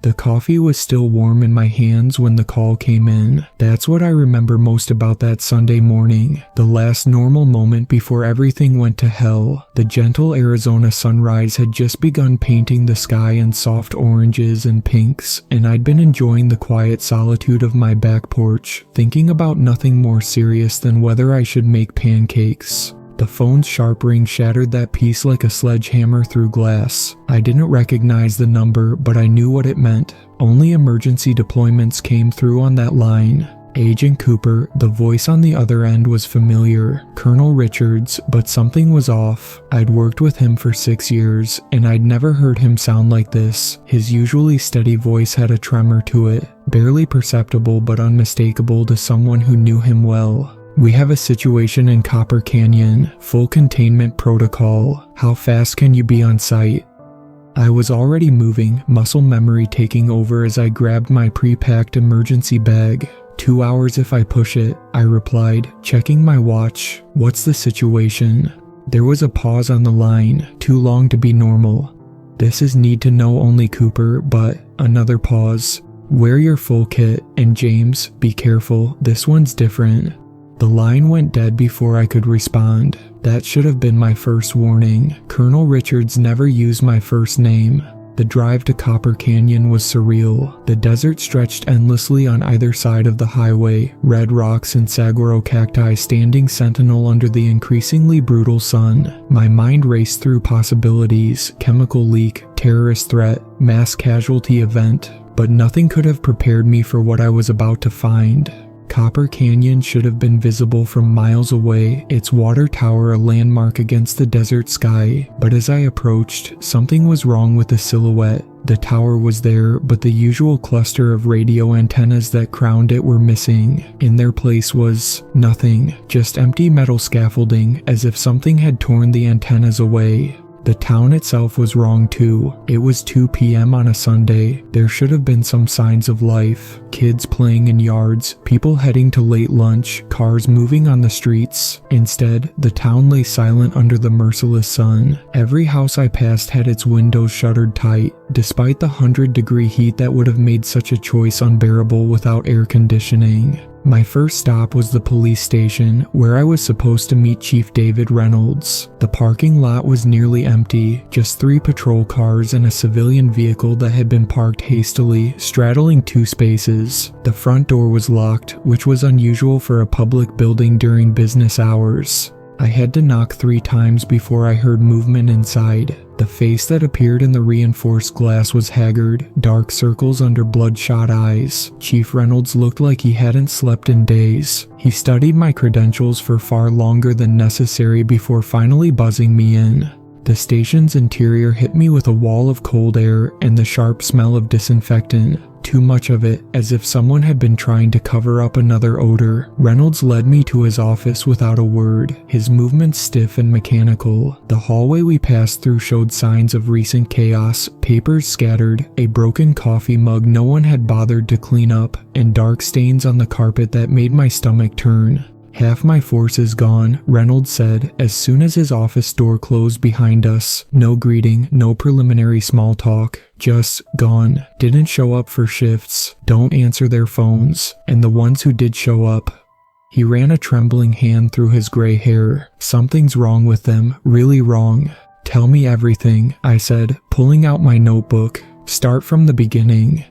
The coffee was still warm in my hands when the call came in. That's what I remember most about that Sunday morning. The last normal moment before everything went to hell. The gentle Arizona sunrise had just begun painting the sky in soft oranges and pinks, and I'd been enjoying the quiet solitude of my back porch, thinking about nothing more serious than whether I should make pancakes. The phone's sharp ring shattered that peace like a sledgehammer through glass. I didn't recognize the number, but I knew what it meant. Only emergency deployments came through on that line. Agent Cooper, the voice on the other end was familiar. Colonel Richards, but something was off. I'd worked with him for 6 years, and I'd never heard him sound like this. His usually steady voice had a tremor to it, barely perceptible but unmistakable to someone who knew him well. "We have a situation in Copper Canyon. Full containment protocol. How fast can you be on site?" I was already moving, muscle memory taking over as I grabbed my pre-packed emergency bag. 2 hours if I push it, I replied, checking my watch. "What's the situation?" There was a pause on the line, too long to be normal. "This is need to know only, Cooper, but..." Another pause. "Wear your full kit, and James, be careful, this one's different." The line went dead before I could respond. That should have been my first warning. Colonel Richards never used my first name. The drive to Copper Canyon was surreal. The desert stretched endlessly on either side of the highway, red rocks and saguaro cacti standing sentinel under the increasingly brutal sun. My mind raced through possibilities: chemical leak, terrorist threat, mass casualty event, but nothing could have prepared me for what I was about to find. Copper Canyon should have been visible from miles away, its water tower a landmark against the desert sky, but as I approached, something was wrong with the silhouette. The tower was there, but the usual cluster of radio antennas that crowned it were missing. In their place was nothing, just empty metal scaffolding, as if something had torn the antennas away. The town itself was wrong too. It was 2 p.m. on a Sunday. There should have been some signs of life. Kids playing in yards, people heading to late lunch, cars moving on the streets. Instead, the town lay silent under the merciless sun. Every house I passed had its windows shuttered tight, despite the 100-degree heat that would have made such a choice unbearable without air conditioning. My first stop was the police station, where I was supposed to meet Chief David Reynolds. The parking lot was nearly empty, just 3 patrol cars and a civilian vehicle that had been parked hastily, straddling 2 spaces. The front door was locked, which was unusual for a public building during business hours. I had to knock 3 times before I heard movement inside. The face that appeared in the reinforced glass was haggard, dark circles under bloodshot eyes. Chief Reynolds looked like he hadn't slept in days. He studied my credentials for far longer than necessary before finally buzzing me in. The station's interior hit me with a wall of cold air and the sharp smell of disinfectant. Too much of it, as if someone had been trying to cover up another odor. Reynolds led me to his office without a word, his movements stiff and mechanical. The hallway we passed through showed signs of recent chaos, papers scattered, a broken coffee mug no one had bothered to clean up, and dark stains on the carpet that made my stomach turn. "Half my force is gone," Reynolds said as soon as his office door closed behind us. No greeting, no preliminary small talk, just gone. Didn't show up for shifts, don't answer their phones, and the ones who did show up. He ran a trembling hand through his gray hair. "Something's wrong with them, really wrong." "Tell me everything," I said, pulling out my notebook. "Start from the beginning."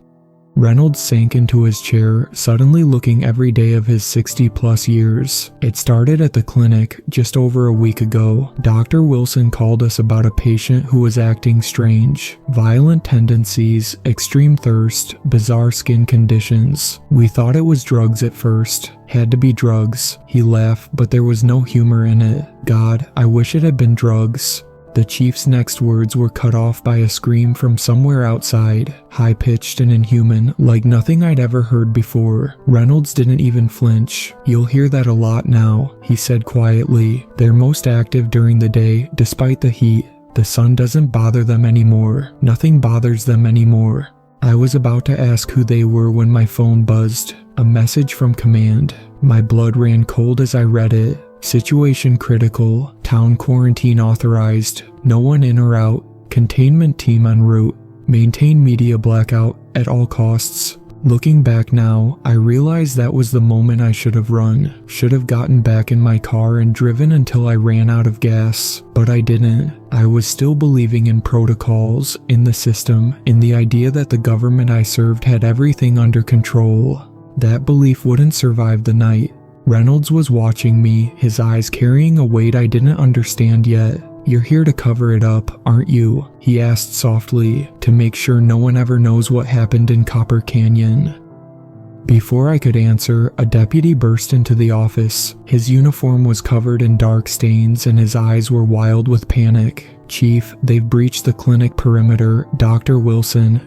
Reynolds sank into his chair, suddenly looking every day of his 60-plus years. "It started at the clinic just over a week ago. Dr. Wilson called us about a patient who was acting strange. Violent tendencies, extreme thirst, bizarre skin conditions. We thought it was drugs at first. Had to be drugs." He laughed, but there was no humor in it. "God, I wish it had been drugs." The chief's next words were cut off by a scream from somewhere outside, high-pitched and inhuman, like nothing I'd ever heard before. Reynolds didn't even flinch. "You'll hear that a lot now," he said quietly. "They're most active during the day, despite the heat. The sun doesn't bother them anymore. Nothing bothers them anymore." I was about to ask who they were when my phone buzzed. A message from command. My blood ran cold as I read it. Situation critical. Town quarantine authorized. No one in or out. Containment team en route. Maintain media blackout at all costs. Looking back now, I realize that was the moment I should have run. Should have gotten back in my car and driven until I ran out of gas. But I didn't. I was still believing in protocols, in the system, in the idea that the government I served had everything under control. That belief wouldn't survive the night. Reynolds was watching me, his eyes carrying a weight I didn't understand yet. "You're here to cover it up, aren't you?" he asked softly, "to make sure no one ever knows what happened in Copper Canyon." Before I could answer, a deputy burst into the office. His uniform was covered in dark stains and his eyes were wild with panic. "Chief, they've breached the clinic perimeter. Dr. Wilson,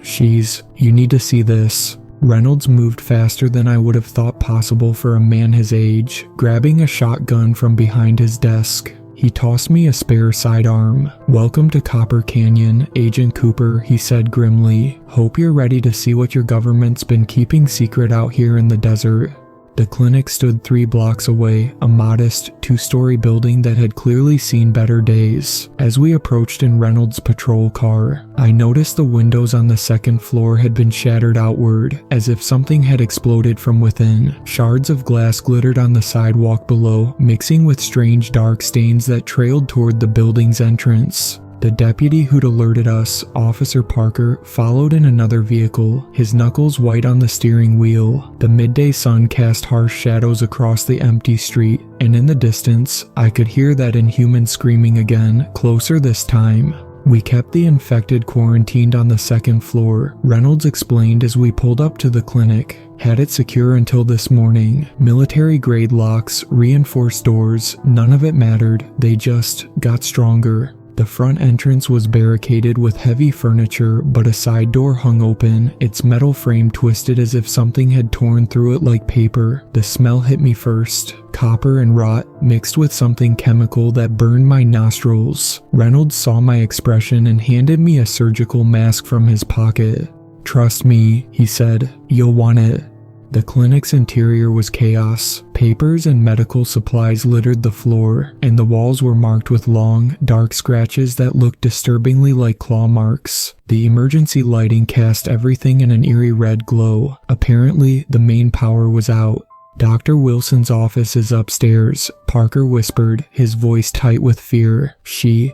you need to see this." Reynolds moved faster than I would have thought possible for a man his age, grabbing a shotgun from behind his desk. He tossed me a spare sidearm. "Welcome to Copper Canyon, Agent Cooper," he said grimly. "Hope you're ready to see what your government's been keeping secret out here in the desert." The clinic stood 3 blocks away, a modest, 2-story building that had clearly seen better days. As we approached in Reynolds' patrol car, I noticed the windows on the 2nd floor had been shattered outward, as if something had exploded from within. Shards of glass glittered on the sidewalk below, mixing with strange dark stains that trailed toward the building's entrance. The deputy who'd alerted us, Officer Parker, followed in another vehicle, his knuckles white on the steering wheel. The midday sun cast harsh shadows across the empty street, and in the distance, I could hear that inhuman screaming again, closer this time. "We kept the infected quarantined on the 2nd floor," Reynolds explained as we pulled up to the clinic. "Had it secure until this morning. Military-grade locks, reinforced doors, none of it mattered, they just got stronger." The front entrance was barricaded with heavy furniture, but a side door hung open, its metal frame twisted as if something had torn through it like paper. The smell hit me first. Copper and rot, mixed with something chemical that burned my nostrils. Reynolds saw my expression and handed me a surgical mask from his pocket. "Trust me," he said, "you'll want it." The clinic's interior was chaos. Papers and medical supplies littered the floor, and the walls were marked with long, dark scratches that looked disturbingly like claw marks. The emergency lighting cast everything in an eerie red glow. Apparently, the main power was out. "Dr. Wilson's office is upstairs," Parker whispered, his voice tight with fear. She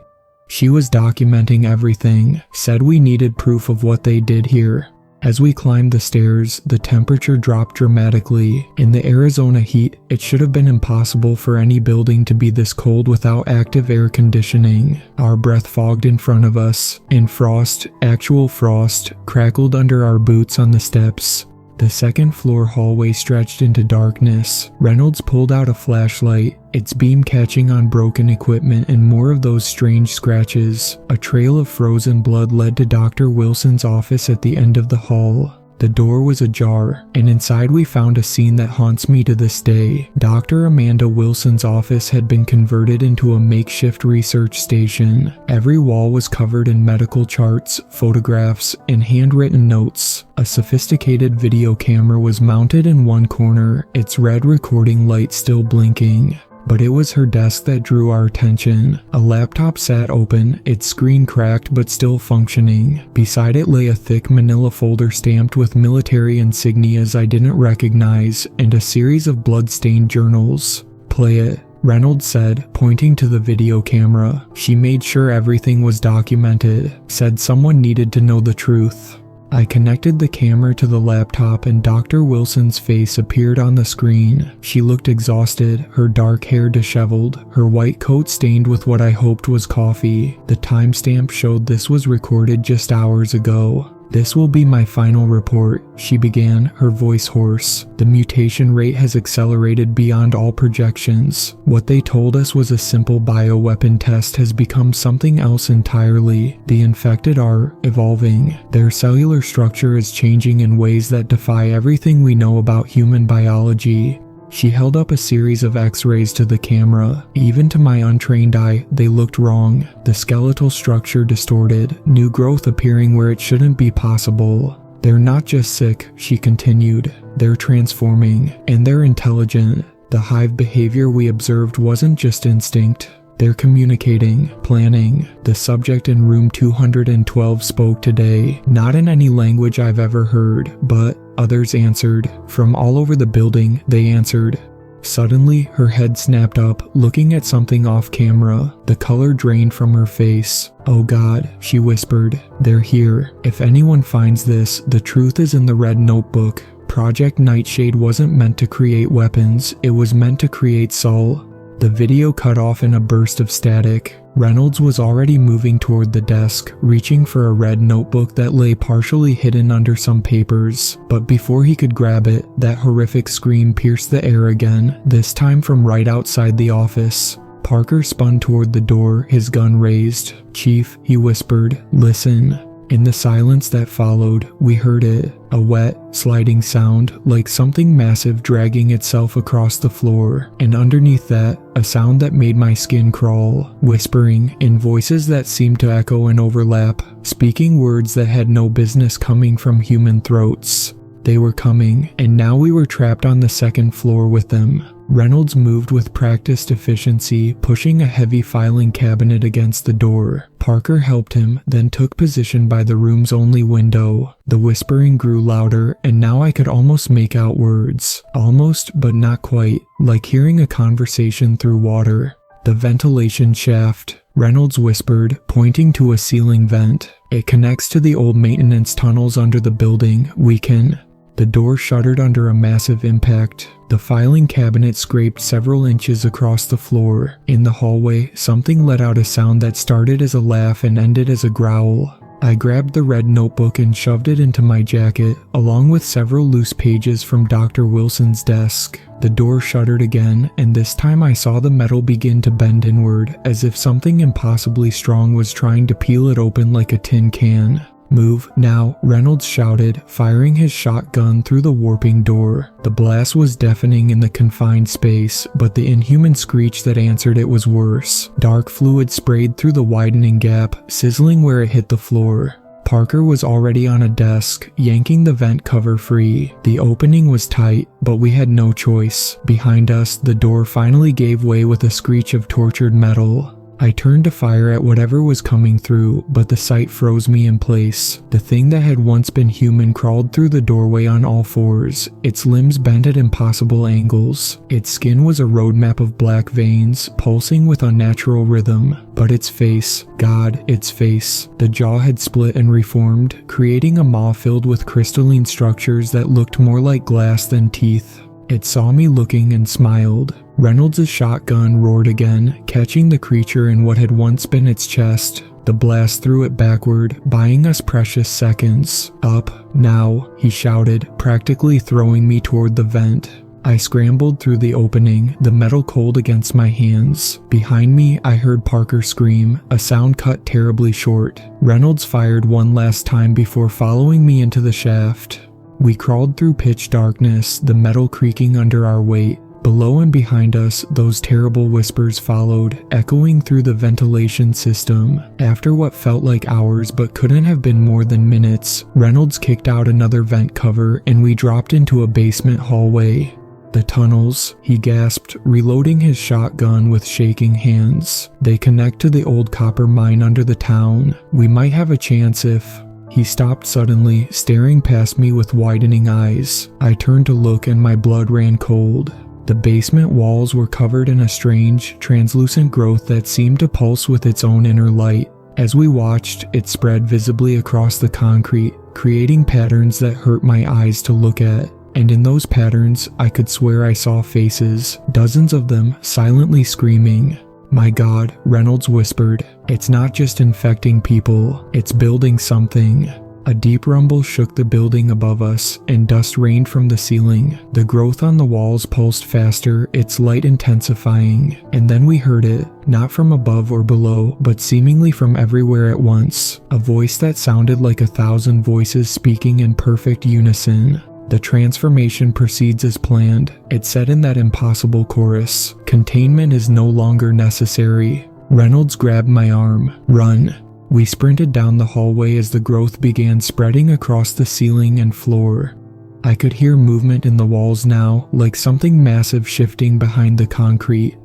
was documenting everything, said we needed proof of what they did here. As we climbed the stairs, the temperature dropped dramatically. In the Arizona heat, it should have been impossible for any building to be this cold without active air conditioning. Our breath fogged in front of us, and frost, actual frost, crackled under our boots on the steps. The 2nd floor hallway stretched into darkness. Reynolds pulled out a flashlight, its beam catching on broken equipment and more of those strange scratches. A trail of frozen blood led to Dr. Wilson's office at the end of the hall. The door was ajar, and inside we found a scene that haunts me to this day. Dr. Amanda Wilson's office had been converted into a makeshift research station. Every wall was covered in medical charts, photographs, and handwritten notes. A sophisticated video camera was mounted in one corner, its red recording light still blinking. But it was her desk that drew our attention. A laptop sat open, its screen cracked but still functioning. Beside it lay a thick manila folder stamped with military insignias I didn't recognize, and a series of blood-stained journals. "Play it," Reynolds said, pointing to the video camera. "She made sure everything was documented, said someone needed to know the truth." I connected the camera to the laptop and Dr. Wilson's face appeared on the screen. She looked exhausted, her dark hair disheveled, her white coat stained with what I hoped was coffee. The timestamp showed this was recorded just hours ago. "This will be my final report," she began, her voice hoarse. "The mutation rate has accelerated beyond all projections. What they told us was a simple bioweapon test has become something else entirely. The infected are evolving. Their cellular structure is changing in ways that defy everything we know about human biology." She held up a series of x-rays to the camera. Even to my untrained eye, they looked wrong. The skeletal structure distorted, new growth appearing where it shouldn't be possible. "They're not just sick," she continued. "They're transforming, and they're intelligent. The hive behavior we observed wasn't just instinct. They're communicating, planning." The subject in room 212 spoke today, not in any language I've ever heard, but others answered. From all over the building, they answered. Suddenly, her head snapped up, looking at something off camera. The color drained from her face. "Oh God," she whispered. "They're here. If anyone finds this, the truth is in the red notebook." Project Nightshade wasn't meant to create weapons, it was meant to create soul. The video cut off in a burst of static. Reynolds was already moving toward the desk, reaching for a red notebook that lay partially hidden under some papers. But before he could grab it, that horrific scream pierced the air again, this time from right outside the office. Parker spun toward the door, his gun raised. "Chief," he whispered, "listen." In the silence that followed, we heard it, a wet, sliding sound, like something massive dragging itself across the floor, and underneath that, a sound that made my skin crawl, whispering, in voices that seemed to echo and overlap, speaking words that had no business coming from human throats. They were coming, and now we were trapped on the second floor with them. Reynolds moved with practiced efficiency, pushing a heavy filing cabinet against the door. Parker helped him, then took position by the room's only window. The whispering grew louder, and now I could almost make out words. Almost, but not quite, like hearing a conversation through water. "The ventilation shaft," Reynolds whispered, pointing to a ceiling vent. "It connects to the old maintenance tunnels under the building. We can..." The door shuddered under a massive impact. The filing cabinet scraped several inches across the floor. In the hallway, something let out a sound that started as a laugh and ended as a growl. I grabbed the red notebook and shoved it into my jacket, along with several loose pages from Dr. Wilson's desk. The door shuddered again, and this time I saw the metal begin to bend inward, as if something impossibly strong was trying to peel it open like a tin can. "Move, now," Reynolds shouted, firing his shotgun through the warping door. The blast was deafening in the confined space, but the inhuman screech that answered it was worse. Dark fluid sprayed through the widening gap, sizzling where it hit the floor. Parker was already on a desk, yanking the vent cover free. The opening was tight, but we had no choice. Behind us, the door finally gave way with a screech of tortured metal. I turned to fire at whatever was coming through, but the sight froze me in place. The thing that had once been human crawled through the doorway on all fours, its limbs bent at impossible angles. Its skin was a roadmap of black veins, pulsing with unnatural rhythm. But its face, God, its face. The jaw had split and reformed, creating a maw filled with crystalline structures that looked more like glass than teeth. It saw me looking and smiled. Reynolds' shotgun roared again, catching the creature in what had once been its chest. The blast threw it backward, buying us precious seconds. "Up, now," he shouted, practically throwing me toward the vent. I scrambled through the opening, the metal cold against my hands. Behind me, I heard Parker scream, a sound cut terribly short. Reynolds fired one last time before following me into the shaft. We crawled through pitch darkness, the metal creaking under our weight. Below and behind us, those terrible whispers followed, echoing through the ventilation system. After what felt like hours but couldn't have been more than minutes, Reynolds kicked out another vent cover and we dropped into a basement hallway. "The tunnels," he gasped, reloading his shotgun with shaking hands. "They connect to the old copper mine under the town. We might have a chance if..." He stopped suddenly, staring past me with widening eyes. I turned to look and my blood ran cold. The basement walls were covered in a strange, translucent growth that seemed to pulse with its own inner light. As we watched, it spread visibly across the concrete, creating patterns that hurt my eyes to look at. And in those patterns, I could swear I saw faces, dozens of them, silently screaming. "My God," Reynolds whispered, "it's not just infecting people, it's building something." A deep rumble shook the building above us, and dust rained from the ceiling. The growth on the walls pulsed faster, its light intensifying. And then we heard it, not from above or below, but seemingly from everywhere at once. A voice that sounded like 1,000 voices speaking in perfect unison. "The transformation proceeds as planned," it said in that impossible chorus. "Containment is no longer necessary." Reynolds grabbed my arm. "Run." We sprinted down the hallway as the growth began spreading across the ceiling and floor. I could hear movement in the walls now, like something massive shifting behind the concrete.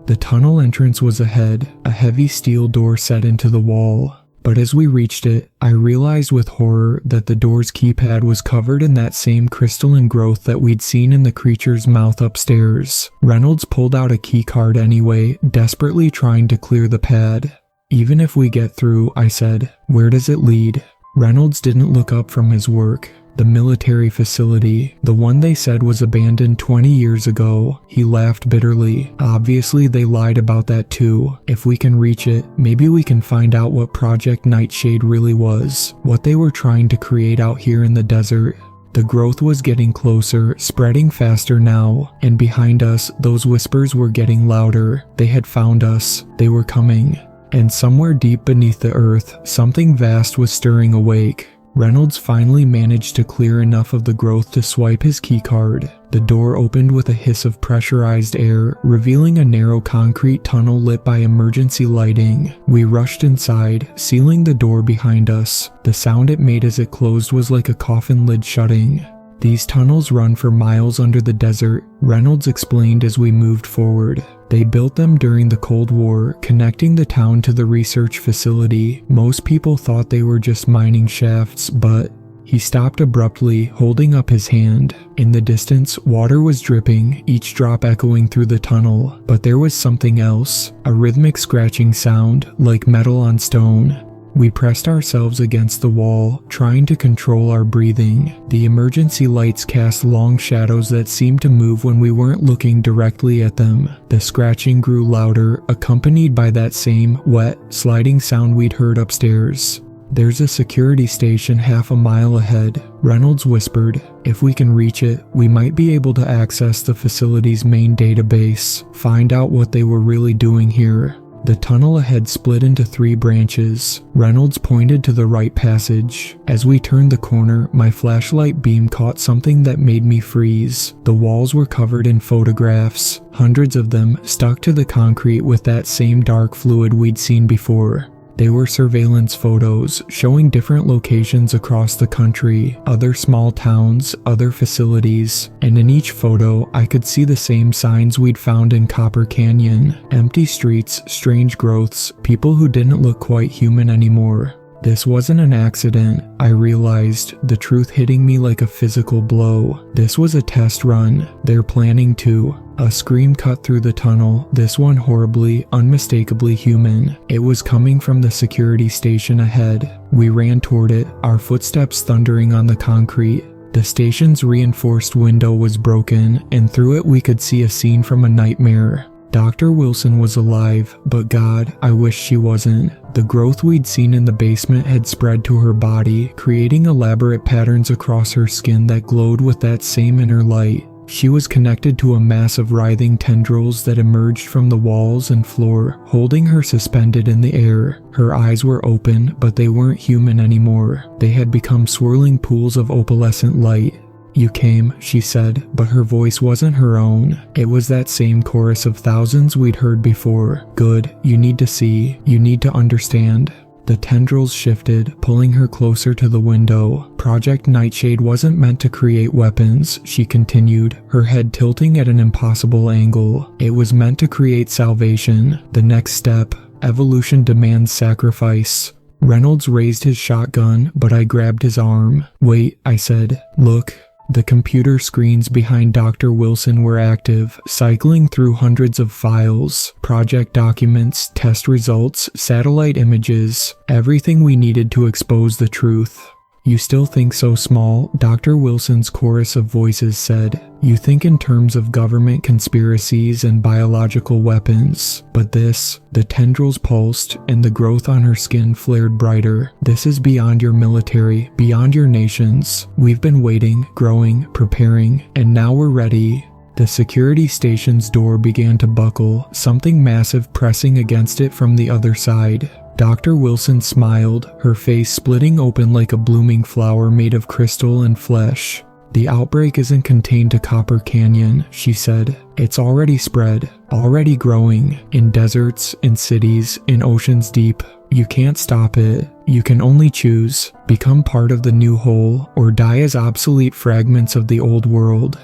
The tunnel entrance was ahead, a heavy steel door set into the wall. But as we reached it, I realized with horror that the door's keypad was covered in that same crystalline growth that we'd seen in the creature's mouth upstairs. Reynolds pulled out a keycard anyway, desperately trying to clear the pad. "Even if we get through," I said, "where does it lead?" Reynolds didn't look up from his work. "The military facility, the one they said was abandoned 20 years ago." He laughed bitterly. "Obviously they lied about that too. If we can reach it, maybe we can find out what Project Nightshade really was, what they were trying to create out here in the desert." The growth was getting closer, spreading faster now, and behind us, those whispers were getting louder. They had found us. They were coming. And somewhere deep beneath the earth, something vast was stirring awake. Reynolds finally managed to clear enough of the growth to swipe his keycard. The door opened with a hiss of pressurized air, revealing a narrow concrete tunnel lit by emergency lighting. We rushed inside, sealing the door behind us. The sound it made as it closed was like a coffin lid shutting. "These tunnels run for miles under the desert," Reynolds explained as we moved forward. "They built them during the Cold War, connecting the town to the research facility. Most people thought they were just mining shafts, but..." He stopped abruptly, holding up his hand. In the distance, water was dripping, each drop echoing through the tunnel. But there was something else, a rhythmic scratching sound, like metal on stone. We pressed ourselves against the wall, trying to control our breathing. The emergency lights cast long shadows that seemed to move when we weren't looking directly at them. The scratching grew louder, accompanied by that same, wet, sliding sound we'd heard upstairs. "There's a security station half a mile ahead," Reynolds whispered. "If we can reach it, we might be able to access the facility's main database, find out what they were really doing here." The tunnel ahead split into 3 branches. Reynolds pointed to the right passage. As we turned the corner, my flashlight beam caught something that made me freeze. The walls were covered in photographs, hundreds of them stuck to the concrete with that same dark fluid we'd seen before. They were surveillance photos, showing different locations across the country, other small towns, other facilities, and in each photo, I could see the same signs we'd found in Copper Canyon. Empty streets, strange growths, people who didn't look quite human anymore. This wasn't an accident, I realized, the truth hitting me like a physical blow. This was a test run. They're planning to. A scream cut through the tunnel, this one horribly, unmistakably human. It was coming from the security station ahead. We ran toward it, our footsteps thundering on the concrete. The station's reinforced window was broken, and through it we could see a scene from a nightmare. Dr. Wilson was alive, but God, I wish she wasn't. The growth we'd seen in the basement had spread to her body, creating elaborate patterns across her skin that glowed with that same inner light. She was connected to a mass of writhing tendrils that emerged from the walls and floor, holding her suspended in the air. Her eyes were open, but they weren't human anymore. They had become swirling pools of opalescent light. "You came," she said, but her voice wasn't her own. It was that same chorus of thousands we'd heard before. "Good, you need to see, you need to understand." The tendrils shifted, pulling her closer to the window. "Project Nightshade wasn't meant to create weapons," she continued, her head tilting at an impossible angle. "It was meant to create salvation. The next step. Evolution demands sacrifice." Reynolds raised his shotgun, but I grabbed his arm. "Wait," I said. "Look." The computer screens behind Dr. Wilson were active, cycling through hundreds of files, project documents, test results, satellite images, everything we needed to expose the truth. "You still think so small," Dr. Wilson's chorus of voices said. "You think in terms of government conspiracies and biological weapons. But this," the tendrils pulsed, and the growth on her skin flared brighter. "This is beyond your military, beyond your nations. We've been waiting, growing, preparing, and now we're ready." The security station's door began to buckle, something massive pressing against it from the other side. Dr. Wilson smiled, her face splitting open like a blooming flower made of crystal and flesh. "The outbreak isn't contained to Copper Canyon," she said. "It's already spread, already growing, in deserts, in cities, in oceans deep. You can't stop it. You can only choose. Become part of the new whole, or die as obsolete fragments of the old world.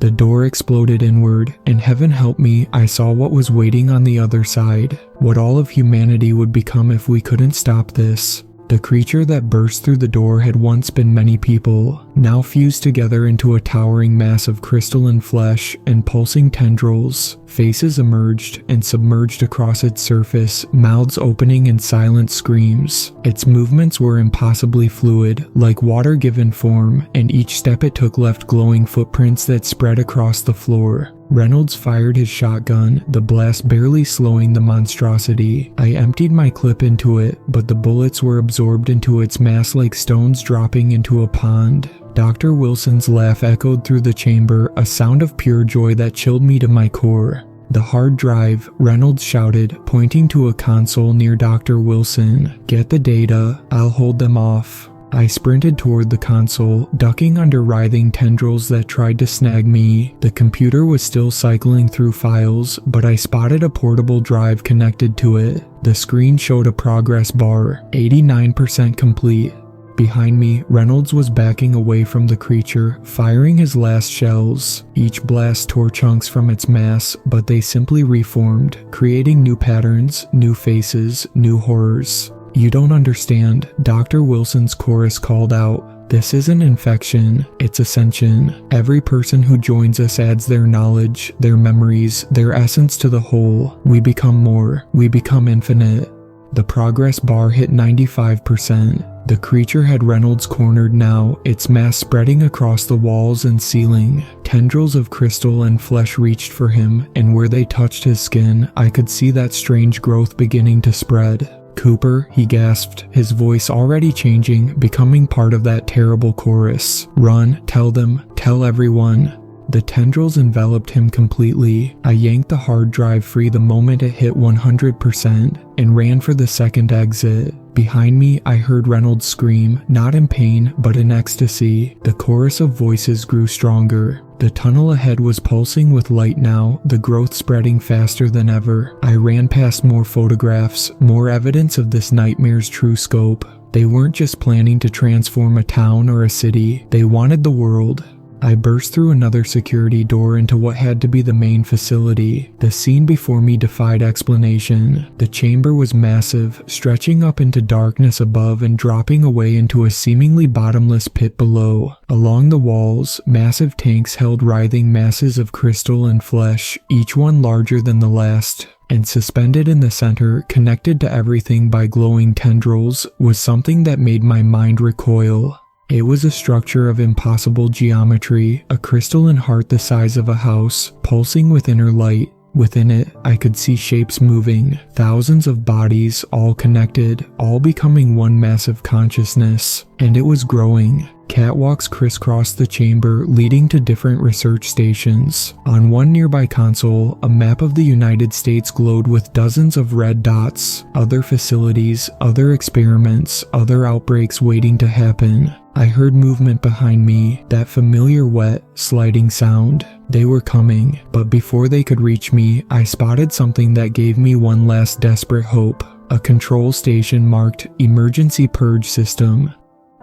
The door exploded inward, and heaven help me, I saw what was waiting on the other side. What all of humanity would become if we couldn't stop this. The creature that burst through the door had once been many people, now fused together into a towering mass of crystalline flesh and pulsing tendrils. Faces emerged and submerged across its surface, mouths opening in silent screams. Its movements were impossibly fluid, like water given form, and each step it took left glowing footprints that spread across the floor. Reynolds fired his shotgun, the blast barely slowing the monstrosity. I emptied my clip into it, but the bullets were absorbed into its mass like stones dropping into a pond. Dr. Wilson's laugh echoed through the chamber, a sound of pure joy that chilled me to my core. "The hard drive," Reynolds shouted, pointing to a console near Dr. Wilson. "Get the data, I'll hold them off." I sprinted toward the console, ducking under writhing tendrils that tried to snag me. The computer was still cycling through files, but I spotted a portable drive connected to it. The screen showed a progress bar, 89% complete. Behind me, Reynolds was backing away from the creature, firing his last shells. Each blast tore chunks from its mass, but they simply reformed, creating new patterns, new faces, new horrors. "You don't understand," Dr. Wilson's chorus called out. "This isn't infection, it's ascension. Every person who joins us adds their knowledge, their memories, their essence to the whole. We become more. We become infinite." The progress bar hit 95%. The creature had Reynolds cornered now, its mass spreading across the walls and ceiling. Tendrils of crystal and flesh reached for him, and where they touched his skin, I could see that strange growth beginning to spread. "Cooper," he gasped, his voice already changing, becoming part of that terrible chorus. "Run, tell them, tell everyone." The tendrils enveloped him completely. I yanked the hard drive free the moment it hit 100% and ran for the second exit. Behind me, I heard Reynolds scream, not in pain, but in ecstasy. The chorus of voices grew stronger. The tunnel ahead was pulsing with light now, the growth spreading faster than ever. I ran past more photographs, more evidence of this nightmare's true scope. They weren't just planning to transform a town or a city, they wanted the world. I burst through another security door into what had to be the main facility. The scene before me defied explanation. The chamber was massive, stretching up into darkness above and dropping away into a seemingly bottomless pit below. Along the walls, massive tanks held writhing masses of crystal and flesh, each one larger than the last. And suspended in the center, connected to everything by glowing tendrils, was something that made my mind recoil. It was a structure of impossible geometry, a crystalline heart the size of a house, pulsing with inner light. Within it, I could see shapes moving, thousands of bodies, all connected, all becoming one massive consciousness. And it was growing. Catwalks crisscrossed the chamber, leading to different research stations. On one nearby console, a map of the United States glowed with dozens of red dots. Other facilities, other experiments, other outbreaks waiting to happen. I heard movement behind me, that familiar wet, sliding sound. They were coming, but before they could reach me, I spotted something that gave me one last desperate hope. A control station marked Emergency Purge System.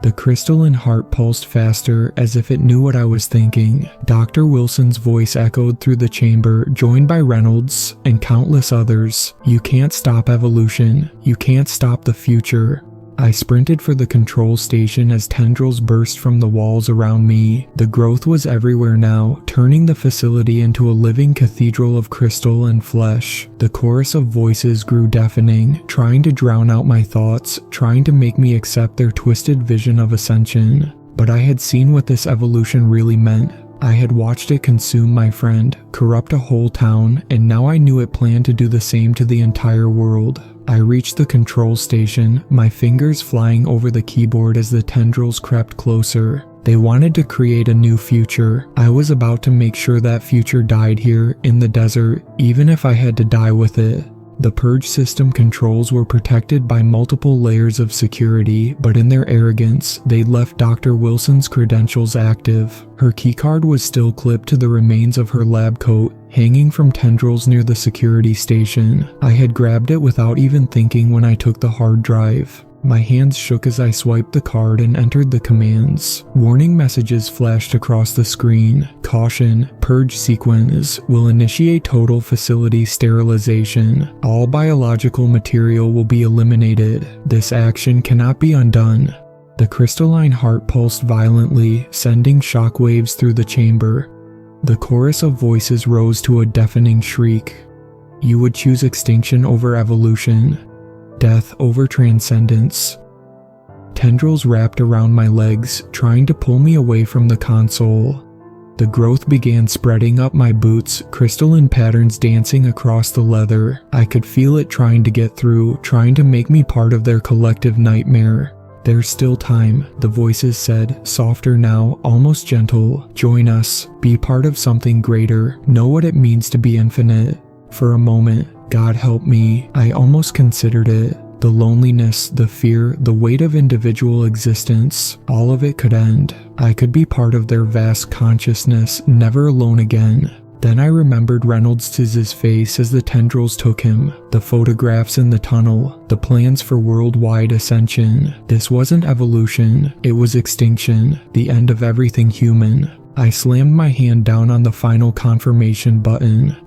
The crystalline heart pulsed faster, as if it knew what I was thinking. Dr. Wilson's voice echoed through the chamber, joined by Reynolds and countless others. "You can't stop evolution. You can't stop the future." I sprinted for the control station as tendrils burst from the walls around me. The growth was everywhere now, turning the facility into a living cathedral of crystal and flesh. The chorus of voices grew deafening, trying to drown out my thoughts, trying to make me accept their twisted vision of ascension. But I had seen what this evolution really meant. I had watched it consume my friend, corrupt a whole town, and now I knew it planned to do the same to the entire world. I reached the control station, my fingers flying over the keyboard as the tendrils crept closer. They wanted to create a new future. I was about to make sure that future died here, in the desert, even if I had to die with it. The purge system controls were protected by multiple layers of security, but in their arrogance, they'd left Dr. Wilson's credentials active. Her keycard was still clipped to the remains of her lab coat, hanging from tendrils near the security station. I had grabbed it without even thinking when I took the hard drive. My hands shook as I swiped the card and entered the commands. Warning messages flashed across the screen. Caution, purge sequence will initiate total facility sterilization. All biological material will be eliminated. This action cannot be undone. The crystalline heart pulsed violently, sending shockwaves through the chamber. The chorus of voices rose to a deafening shriek. You would choose extinction over evolution. Death over transcendence. Tendrils wrapped around my legs, trying to pull me away from the console. The growth began spreading up my boots, crystalline patterns dancing across the leather. I could feel it trying to get through, trying to make me part of their collective nightmare. There's still time, the voices said, softer now, almost gentle. Join us, be part of something greater, know what it means to be infinite. For a moment, God help me, I almost considered it. The loneliness, the fear, the weight of individual existence, all of it could end. I could be part of their vast consciousness, never alone again. Then I remembered Reynolds' face as the tendrils took him, the photographs in the tunnel, the plans for worldwide ascension. This wasn't evolution, it was extinction, the end of everything human. I slammed my hand down on the final confirmation button.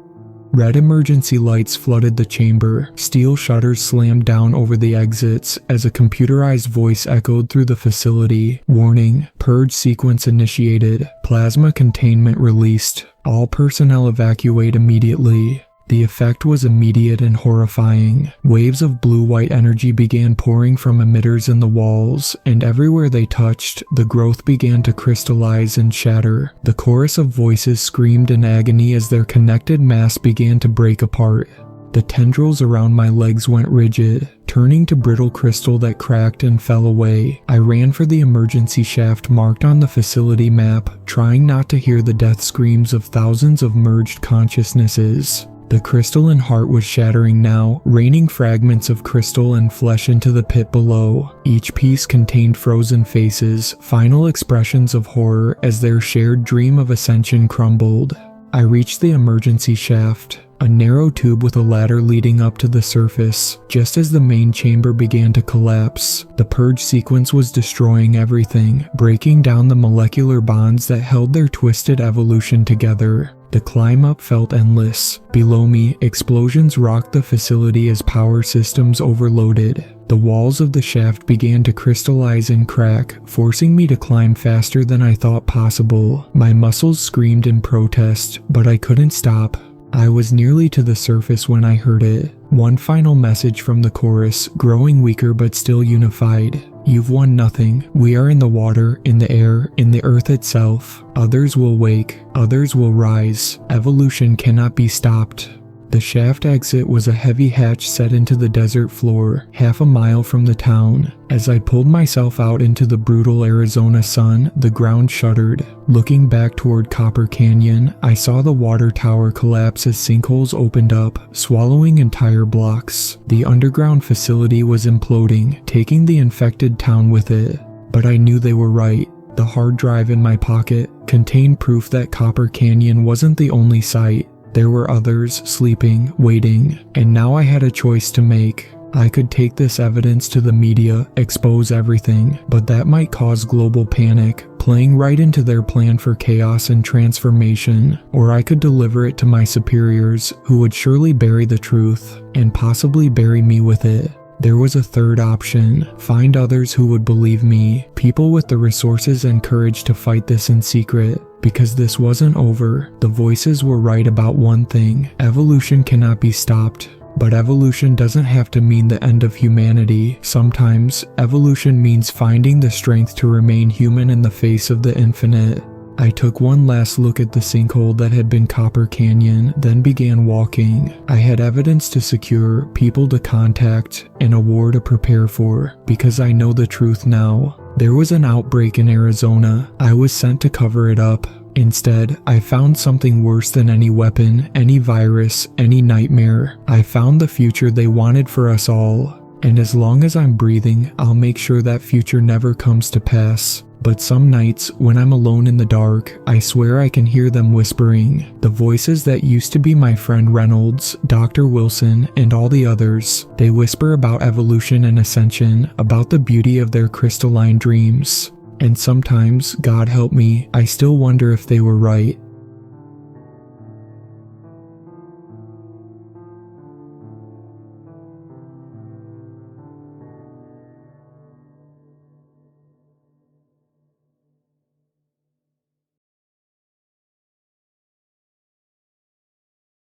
Red emergency lights flooded the chamber. Steel shutters slammed down over the exits as a computerized voice echoed through the facility. Warning, purge sequence initiated. Plasma containment released. All personnel evacuate immediately. The effect was immediate and horrifying. Waves of blue-white energy began pouring from emitters in the walls, and everywhere they touched, the growth began to crystallize and shatter. The chorus of voices screamed in agony as their connected mass began to break apart. The tendrils around my legs went rigid, turning to brittle crystal that cracked and fell away. I ran for the emergency shaft marked on the facility map, trying not to hear the death screams of thousands of merged consciousnesses. The crystalline heart was shattering now, raining fragments of crystal and flesh into the pit below. Each piece contained frozen faces, final expressions of horror as their shared dream of ascension crumbled. I reached the emergency shaft, a narrow tube with a ladder leading up to the surface. Just as the main chamber began to collapse, the purge sequence was destroying everything, breaking down the molecular bonds that held their twisted evolution together. The climb up felt endless. Below me, explosions rocked the facility as power systems overloaded. The walls of the shaft began to crystallize and crack, forcing me to climb faster than I thought possible. My muscles screamed in protest, but I couldn't stop. I was nearly to the surface when I heard it. One final message from the chorus, growing weaker but still unified. You've won nothing. We are in the water, in the air, in the earth itself. Others will wake, others will rise. Evolution cannot be stopped. The shaft exit was a heavy hatch set into the desert floor, half a mile from the town. As I pulled myself out into the brutal Arizona sun, the ground shuddered. Looking back toward Copper Canyon, I saw the water tower collapse as sinkholes opened up, swallowing entire blocks. The underground facility was imploding, taking the infected town with it. But I knew they were right. The hard drive in my pocket contained proof that Copper Canyon wasn't the only site. There were others, sleeping, waiting, and now I had a choice to make. I could take this evidence to the media, expose everything, but that might cause global panic, playing right into their plan for chaos and transformation, or I could deliver it to my superiors, who would surely bury the truth, and possibly bury me with it. There was a third option, find others who would believe me, people with the resources and courage to fight this in secret. Because this wasn't over, the voices were right about one thing, evolution cannot be stopped. But evolution doesn't have to mean the end of humanity. Sometimes, evolution means finding the strength to remain human in the face of the infinite. I took one last look at the sinkhole that had been Copper Canyon, then began walking. I had evidence to secure, people to contact, and a war to prepare for, because I know the truth now. There was an outbreak in Arizona. I was sent to cover it up, Instead, I found something worse than any weapon, any virus, any nightmare. I found the future they wanted for us all. And as long as I'm breathing, I'll make sure that future never comes to pass. But some nights, when I'm alone in the dark, I swear I can hear them whispering. The voices that used to be my friend Reynolds, Dr. Wilson, and all the others. They whisper about evolution and ascension, about the beauty of their crystalline dreams. And sometimes, God help me, I still wonder if they were right.